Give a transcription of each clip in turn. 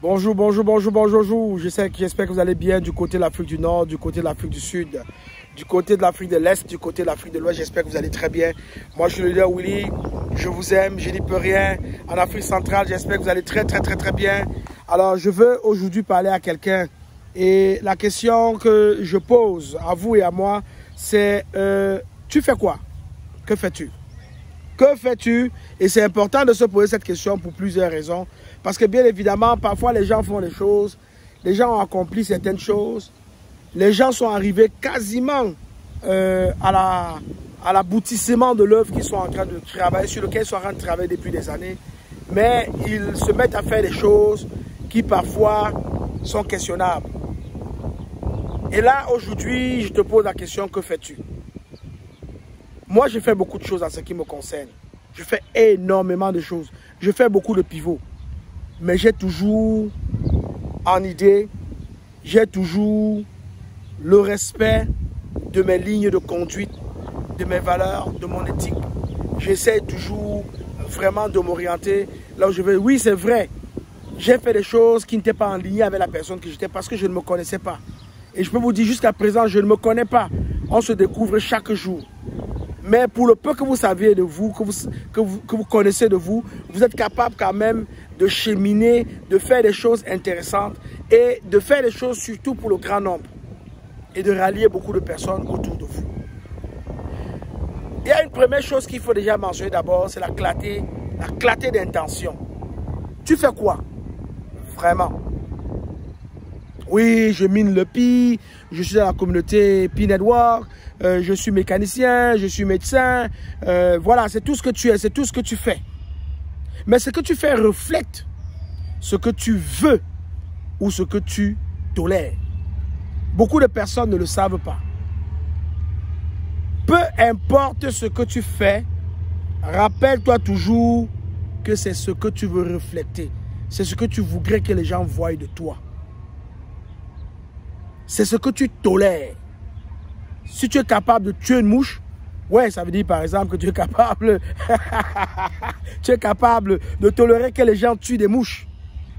Bonjour, bonjour, bonjour, bonjour. J'espère que vous allez bien du côté de l'Afrique du Nord, du côté de l'Afrique du Sud, du côté de l'Afrique de l'Est, du côté de l'Afrique de l'Ouest. J'espère que vous allez très bien. Moi, je suis le leader Willy. Je vous aime, je n'y peux rien. En Afrique centrale, j'espère que vous allez très bien. Alors, je veux aujourd'hui parler à quelqu'un. Et la question que je pose à vous et à moi, c'est tu fais quoi? Que fais-tu? Que fais-tu? Et c'est important de se poser cette question pour plusieurs raisons. Parce que bien évidemment, parfois les gens font des choses, les gens ont accompli certaines choses, les gens sont arrivés quasiment à l'aboutissement de l'œuvre qu'ils sont en train de travailler, sur lequel ils sont en train de travailler depuis des années. Mais ils se mettent à faire des choses qui parfois sont questionnables. Et là, aujourd'hui, je te pose la question, que fais-tu? Moi, je fais beaucoup de choses en ce qui me concerne. Je fais énormément de choses. Je fais beaucoup de pivots. Mais j'ai toujours en idée, j'ai toujours le respect de mes lignes de conduite, de mes valeurs, de mon éthique. J'essaie toujours vraiment de m'orienter là où je veux. Oui, c'est vrai, j'ai fait des choses qui n'étaient pas en ligne avec la personne que j'étais parce que je ne me connaissais pas. Et je peux vous dire, jusqu'à présent, je ne me connais pas. On se découvre chaque jour. Mais pour le peu que vous saviez de vous, que vous connaissez de vous, vous êtes capable quand même de cheminer, de faire des choses intéressantes et de faire des choses surtout pour le grand nombre et de rallier beaucoup de personnes autour de vous. Il y a une première chose qu'il faut déjà mentionner d'abord, c'est la clarté d'intention. Tu fais quoi? Vraiment? Oui, je mine le Pi, je suis dans la communauté Pi Network, je suis mécanicien, je suis médecin, voilà, c'est tout ce que tu es, c'est tout ce que tu fais. Mais ce que tu fais reflète ce que tu veux ou ce que tu tolères. Beaucoup de personnes ne le savent pas. Peu importe ce que tu fais, rappelle-toi toujours que c'est ce que tu veux refléter. C'est ce que tu voudrais que les gens voient de toi. C'est ce que tu tolères. Si tu es capable de tuer une mouche, ouais, ça veut dire par exemple que tu es capable, tu es capable de tolérer que les gens tuent des mouches.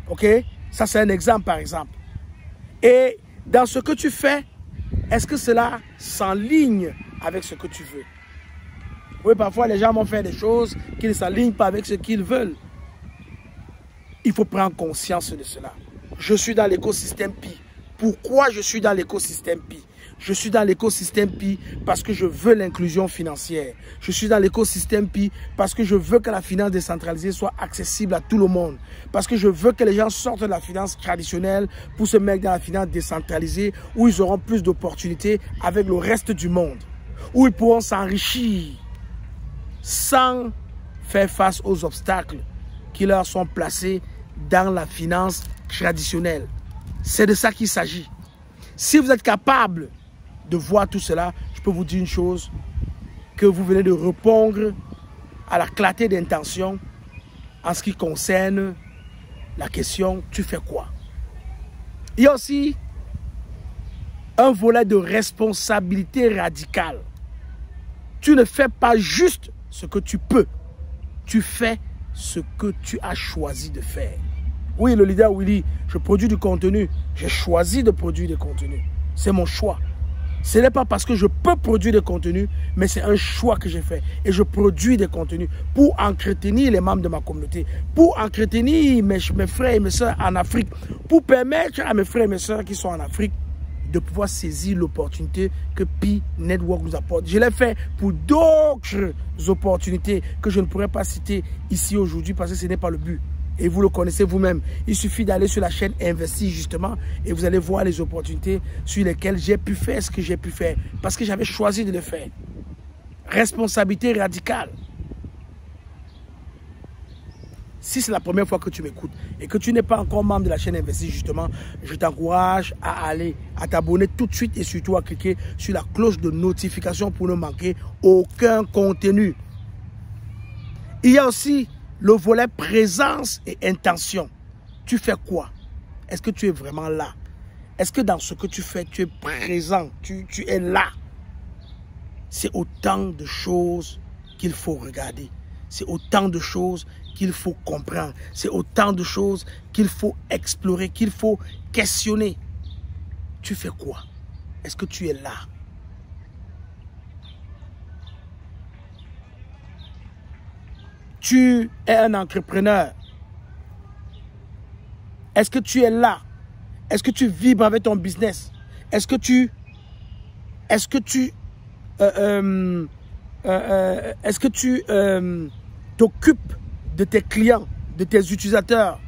Ok? Ça c'est un exemple par exemple. Et dans ce que tu fais, est-ce que cela s'enligne avec ce que tu veux? Oui, parfois les gens vont faire des choses qui ne s'alignent pas avec ce qu'ils veulent. Il faut prendre conscience de cela. Je suis dans l'écosystème Pi. Pourquoi je suis dans l'écosystème Pi? Je suis dans l'écosystème Pi parce que je veux l'inclusion financière. Je suis dans l'écosystème Pi parce que je veux que la finance décentralisée soit accessible à tout le monde. Parce que je veux que les gens sortent de la finance traditionnelle pour se mettre dans la finance décentralisée où ils auront plus d'opportunités avec le reste du monde. Où ils pourront s'enrichir sans faire face aux obstacles qui leur sont placés dans la finance traditionnelle. C'est de ça qu'il s'agit. Si vous êtes capable de voir tout cela, je peux vous dire une chose, que vous venez de répondre à la clarté d'intention en ce qui concerne la question « tu fais quoi ?» Il y a aussi un volet de responsabilité radicale. Tu ne fais pas juste ce que tu peux, tu fais ce que tu as choisi de faire. Oui, le leader Willy, je produis du contenu. J'ai choisi de produire du contenu. C'est mon choix. Ce n'est pas parce que je peux produire des contenus, mais c'est un choix que j'ai fait. Et je produis des contenus pour entretenir les membres de ma communauté, pour entretenir mes frères et mes soeurs en Afrique, pour permettre à mes frères et mes soeurs qui sont en Afrique de pouvoir saisir l'opportunité que Pi Network nous apporte. Je l'ai fait pour d'autres opportunités que je ne pourrais pas citer ici aujourd'hui parce que ce n'est pas le but. Et vous le connaissez vous-même. Il suffit d'aller sur la chaîne Investir justement et vous allez voir les opportunités sur lesquelles j'ai pu faire ce que j'ai pu faire. Parce que j'avais choisi de le faire. Responsabilité radicale. Si c'est la première fois que tu m'écoutes et que tu n'es pas encore membre de la chaîne Investir justement, je t'encourage à aller, à t'abonner tout de suite et surtout à cliquer sur la cloche de notification pour ne manquer aucun contenu. Il y a aussi le volet présence et intention. Tu fais quoi? Est-ce que tu es vraiment là? Est-ce que dans ce que tu fais, tu es présent? Tu es là? C'est autant de choses qu'il faut regarder. C'est autant de choses qu'il faut comprendre. C'est autant de choses qu'il faut explorer, qu'il faut questionner. Tu fais quoi? Est-ce que tu es là? Tu es un entrepreneur. Est-ce que tu es là? Est-ce que tu vibres avec ton business? Est-ce que tu t'occupes de tes clients, de tes utilisateurs,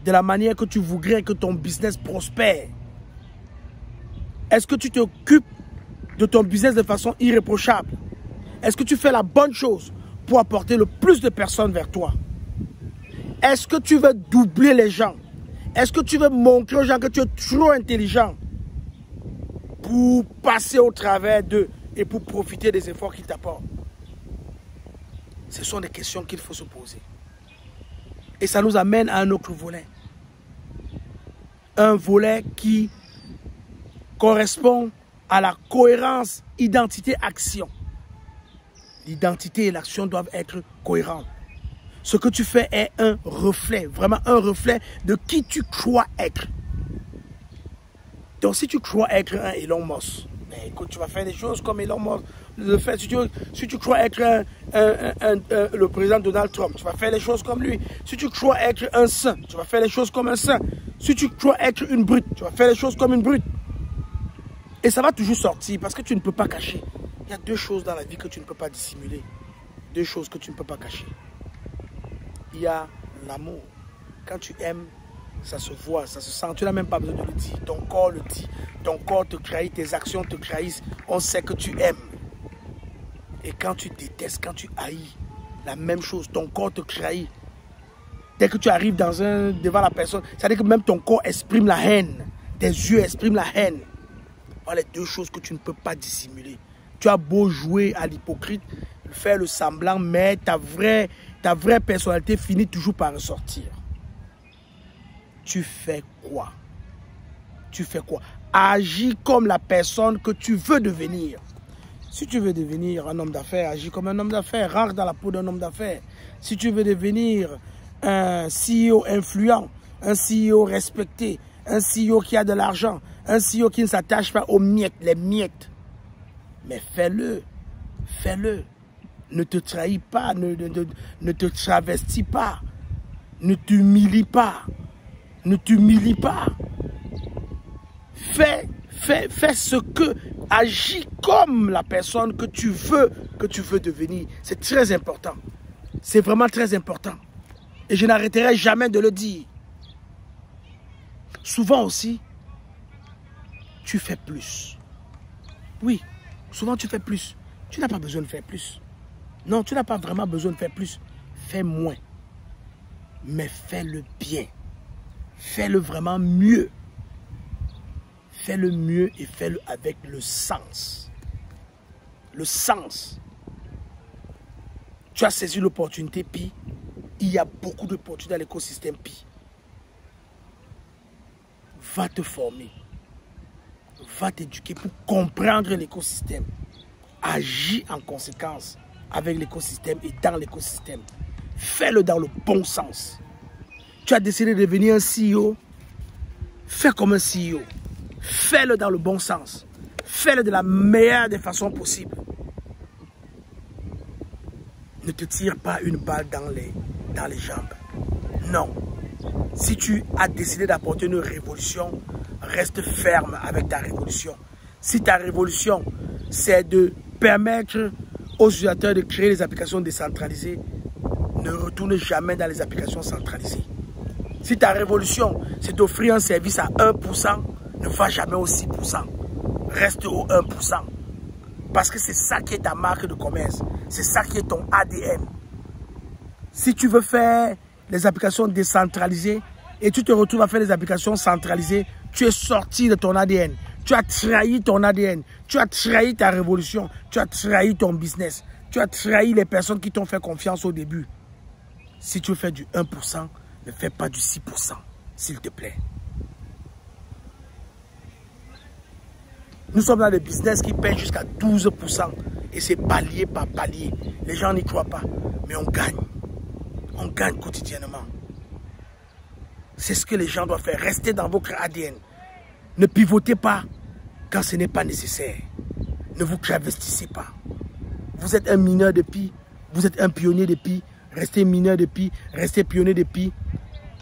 de la manière que tu voudrais que ton business prospère? Est-ce que tu t'occupes de ton business de façon irréprochable? Est-ce que tu fais la bonne chose pour apporter le plus de personnes vers toi? Est-ce que tu veux doubler les gens? Est-ce que tu veux montrer aux gens que tu es trop intelligent pour passer au travers d'eux et pour profiter des efforts qu'ils t'apportent? Ce sont des questions qu'il faut se poser. Et ça nous amène à un autre volet. Un volet qui correspond à la cohérence identité-action. L'identité et l'action doivent être cohérentes. Ce que tu fais est un reflet, vraiment un reflet de qui tu crois être. Donc si tu crois être un Elon Musk, ben, écoute, tu vas faire des choses comme Elon Musk le fait. Si tu crois être le président Donald Trump, tu vas faire les choses comme lui. Si tu crois être un saint, tu vas faire les choses comme un saint. Si tu crois être une brute, tu vas faire les choses comme une brute. Et ça va toujours sortir parce que tu ne peux pas cacher. Il y a deux choses dans la vie que tu ne peux pas dissimuler. Deux choses que tu ne peux pas cacher. Il y a l'amour. Quand tu aimes, ça se voit, ça se sent. Tu n'as même pas besoin de le dire. Ton corps le dit. Ton corps te trahit, tes actions te trahissent. On sait que tu aimes. Et quand tu détestes, quand tu haïs, la même chose, ton corps te trahit. Dès que tu arrives devant la personne, c'est-à-dire que même ton corps exprime la haine. Tes yeux expriment la haine. Voilà les deux choses que tu ne peux pas dissimuler. Tu as beau jouer à l'hypocrite, faire le semblant, mais ta vraie personnalité finit toujours par ressortir. Tu fais quoi? Tu fais quoi? Agis comme la personne que tu veux devenir. Si tu veux devenir un homme d'affaires, agis comme un homme d'affaires. Rentre dans la peau d'un homme d'affaires. Si tu veux devenir un CEO influent, un CEO respecté, un CEO qui a de l'argent, un CEO qui ne s'attache pas aux miettes, les miettes. Mais fais-le. Fais-le. Ne te trahis pas, ne te travestis pas. Ne t'humilie pas. Ne t'humilie pas. Fais ce que, agis comme la personne que tu veux devenir. C'est très important. C'est vraiment très important. Et je n'arrêterai jamais de le dire. Souvent aussi, tu fais plus. Oui, souvent tu fais plus. Tu n'as pas besoin de faire plus. Non, tu n'as pas vraiment besoin de faire plus. Fais moins. Mais fais-le bien. Fais-le vraiment mieux. Fais-le mieux et fais-le avec le sens. Le sens. Tu as saisi l'opportunité Pi. Il y a beaucoup d'opportunités dans l'écosystème Pi. Va te former. Va t'éduquer pour comprendre l'écosystème. Agis en conséquence avec l'écosystème et dans l'écosystème. Fais-le dans le bon sens. Tu as décidé de devenir un CEO. Fais comme un CEO. Fais-le dans le bon sens. Fais-le de la meilleure des façons possibles. Ne te tire pas une balle dans les jambes. Non. Si tu as décidé d'apporter une révolution, reste ferme avec ta révolution. Si ta révolution, c'est de permettre aux utilisateurs de créer des applications décentralisées, ne retourne jamais dans les applications centralisées. Si ta révolution, c'est d'offrir un service à 1%, ne va jamais au 6%. Reste au 1%. Parce que c'est ça qui est ta marque de commerce. C'est ça qui est ton ADN. Si tu veux faire les applications décentralisées et tu te retrouves à faire des applications centralisées, tu es sorti de ton ADN. Tu as trahi ton ADN. Tu as trahi ta révolution. Tu as trahi ton business. Tu as trahi les personnes qui t'ont fait confiance au début. Si tu veux faire du 1%, ne fais pas du 6%, s'il te plaît. Nous sommes dans des business qui payent jusqu'à 12%. Et c'est palier par palier. Les gens n'y croient pas, mais on gagne. On gagne quotidiennement. C'est ce que les gens doivent faire. Restez dans votre ADN. Ne pivotez pas quand ce n'est pas nécessaire. Ne vous travestissez pas. Vous êtes un mineur de pi, vous êtes un pionnier de pi. Restez mineur de pi, restez pionnier de pi.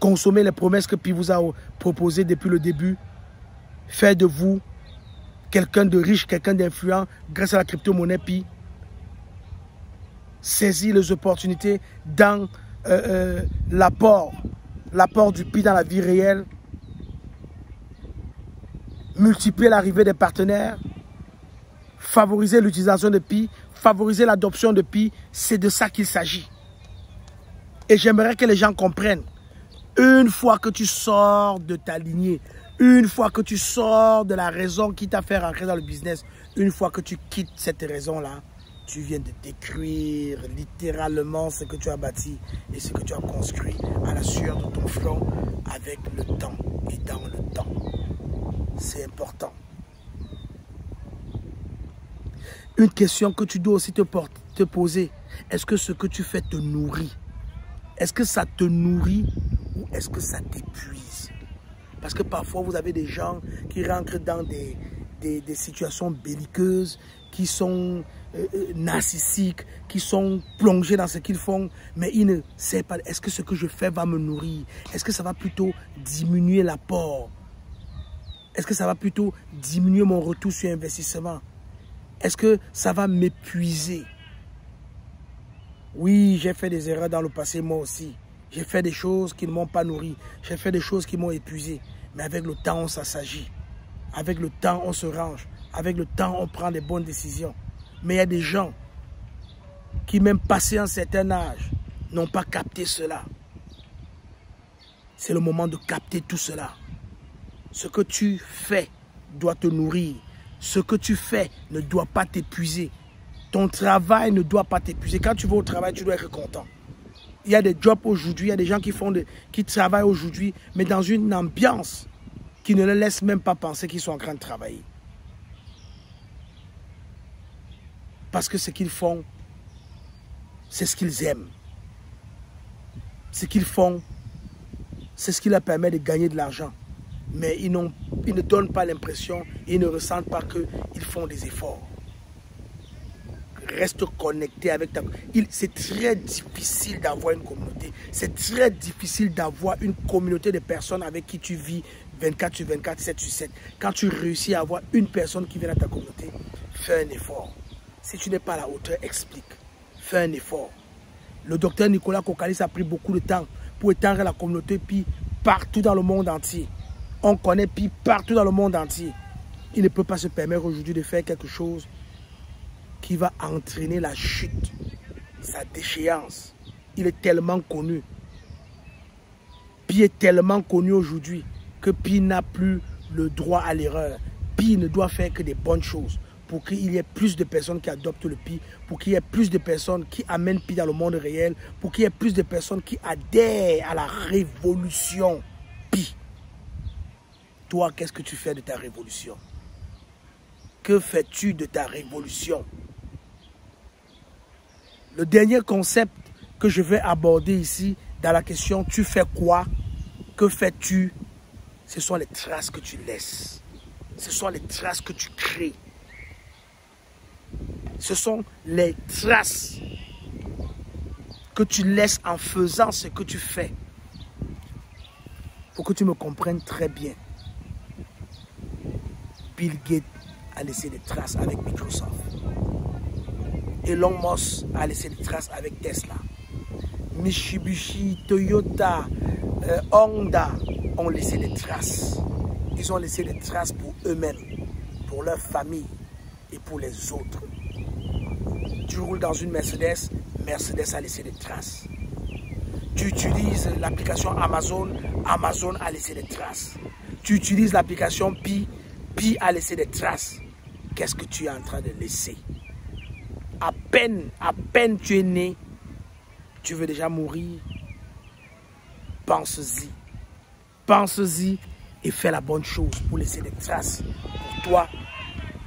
Consommez les promesses que Pi vous a proposées depuis le début. Faites de vous quelqu'un de riche, quelqu'un d'influent grâce à la crypto-monnaie Pi. Saisis les opportunités dans l'apport du Pi dans la vie réelle. Multiplier l'arrivée des partenaires. Favoriser l'utilisation de Pi. Favoriser l'adoption de Pi. C'est de ça qu'il s'agit. Et j'aimerais que les gens comprennent. Une fois que tu sors de ta lignée, une fois que tu sors de la raison qui t'a fait rentrer dans le business, une fois que tu quittes cette raison-là, tu viens de détruire littéralement ce que tu as bâti et ce que tu as construit à la sueur de ton front avec le temps et dans le temps. C'est important. Une question que tu dois aussi te poser, est-ce que ce que tu fais te nourrit? Est-ce que ça te nourrit ou est-ce que ça t'épuise? Parce que parfois, vous avez des gens qui rentrent dans des situations belliqueuses, qui sont narcissiques, qui sont plongés dans ce qu'ils font, mais ils ne savent pas, est-ce que ce que je fais va me nourrir? Est-ce que ça va plutôt diminuer l'apport? Est-ce que ça va plutôt diminuer mon retour sur investissement? Est-ce que ça va m'épuiser? Oui, j'ai fait des erreurs dans le passé, moi aussi. J'ai fait des choses qui ne m'ont pas nourri. J'ai fait des choses qui m'ont épuisé. Mais avec le temps, on s'assagit. Avec le temps, on se range. Avec le temps, on prend des bonnes décisions. Mais il y a des gens qui, même passé un certain âge, n'ont pas capté cela. C'est le moment de capter tout cela. Ce que tu fais doit te nourrir. Ce que tu fais ne doit pas t'épuiser. Ton travail ne doit pas t'épuiser. Quand tu vas au travail, tu dois être content. Il y a des jobs aujourd'hui, il y a des gens qui travaillent aujourd'hui, mais dans une ambiance qui ne les laisse même pas penser qu'ils sont en train de travailler. Parce que ce qu'ils font, c'est ce qu'ils aiment. Ce qu'ils font, c'est ce qui leur permet de gagner de l'argent. Mais ils ne donnent pas l'impression, ils ne ressentent pas qu'ils font des efforts. Reste connecté avec ta communauté. C'est très difficile d'avoir une communauté. C'est très difficile d'avoir une communauté de personnes avec qui tu vis 24 sur 24, 7 sur 7. Quand tu réussis à avoir une personne qui vient dans ta communauté, fais un effort. Si tu n'es pas à la hauteur, explique. Fais un effort. Le docteur Nicolas Kokalis a pris beaucoup de temps pour étendre la communauté Pi partout dans le monde entier. On connaît Pi partout dans le monde entier. Il ne peut pas se permettre aujourd'hui de faire quelque chose qui va entraîner la chute, sa déchéance. Il est tellement connu. Pi est tellement connu aujourd'hui que Pi n'a plus le droit à l'erreur. Pi ne doit faire que des bonnes choses pour qu'il y ait plus de personnes qui adoptent le Pi, pour qu'il y ait plus de personnes qui amènent Pi dans le monde réel, pour qu'il y ait plus de personnes qui adhèrent à la révolution Pi. Toi, qu'est-ce que tu fais de ta révolution? Que fais-tu de ta révolution? Le dernier concept que je vais aborder ici, dans la question « Tu fais quoi? Que fais-tu » Ce sont les traces que tu laisses. Ce sont les traces que tu crées. Ce sont les traces que tu laisses en faisant ce que tu fais. Pour que tu me comprennes très bien. Bill Gates a laissé des traces avec Microsoft. Elon Musk a laissé des traces avec Tesla. Mitsubishi, Toyota, Honda ont laissé des traces. Ils ont laissé des traces pour eux-mêmes, pour leur famille et pour les autres. Tu roules dans une Mercedes, Mercedes a laissé des traces. Tu utilises l'application Amazon, Amazon a laissé des traces. Tu utilises l'application Pi, Pi a laissé des traces. Qu'est-ce que tu es en train de laisser? À peine tu es né, tu veux déjà mourir. Pense-y. Pense-y et fais la bonne chose pour laisser des traces pour toi,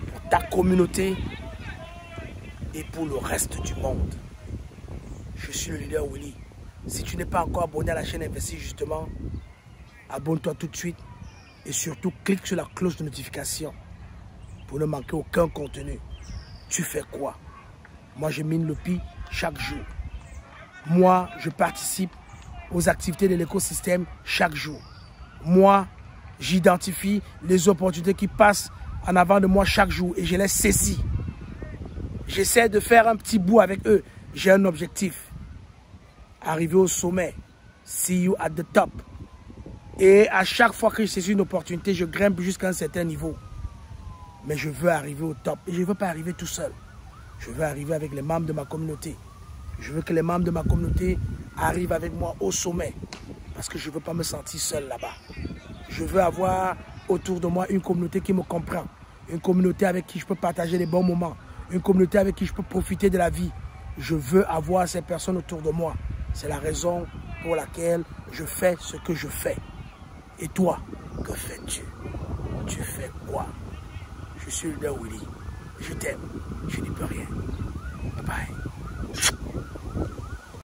pour ta communauté et pour le reste du monde. Je suis le leader Willy. Si tu n'es pas encore abonné à la chaîne Investir justement, abonne-toi tout de suite et surtout clique sur la cloche de notification pour ne manquer aucun contenu. Tu fais quoi? Moi, je mine le pi chaque jour. Moi, je participe aux activités de l'écosystème chaque jour. Moi, j'identifie les opportunités qui passent en avant de moi chaque jour et je les saisis. J'essaie de faire un petit bout avec eux. J'ai un objectif. Arriver au sommet. See you at the top. Et à chaque fois que je saisis une opportunité, je grimpe jusqu'à un certain niveau. Mais je veux arriver au top. Et je ne veux pas arriver tout seul. Je veux arriver avec les membres de ma communauté. Je veux que les membres de ma communauté arrivent avec moi au sommet. Parce que je ne veux pas me sentir seul là-bas. Je veux avoir autour de moi une communauté qui me comprend. Une communauté avec qui je peux partager les bons moments. Une communauté avec qui je peux profiter de la vie. Je veux avoir ces personnes autour de moi. C'est la raison pour laquelle je fais ce que je fais. Et toi, que fais-tu? Tu fais quoi? Je suis le leader Willy. Je t'aime. Je n'y peux rien. Bye bye.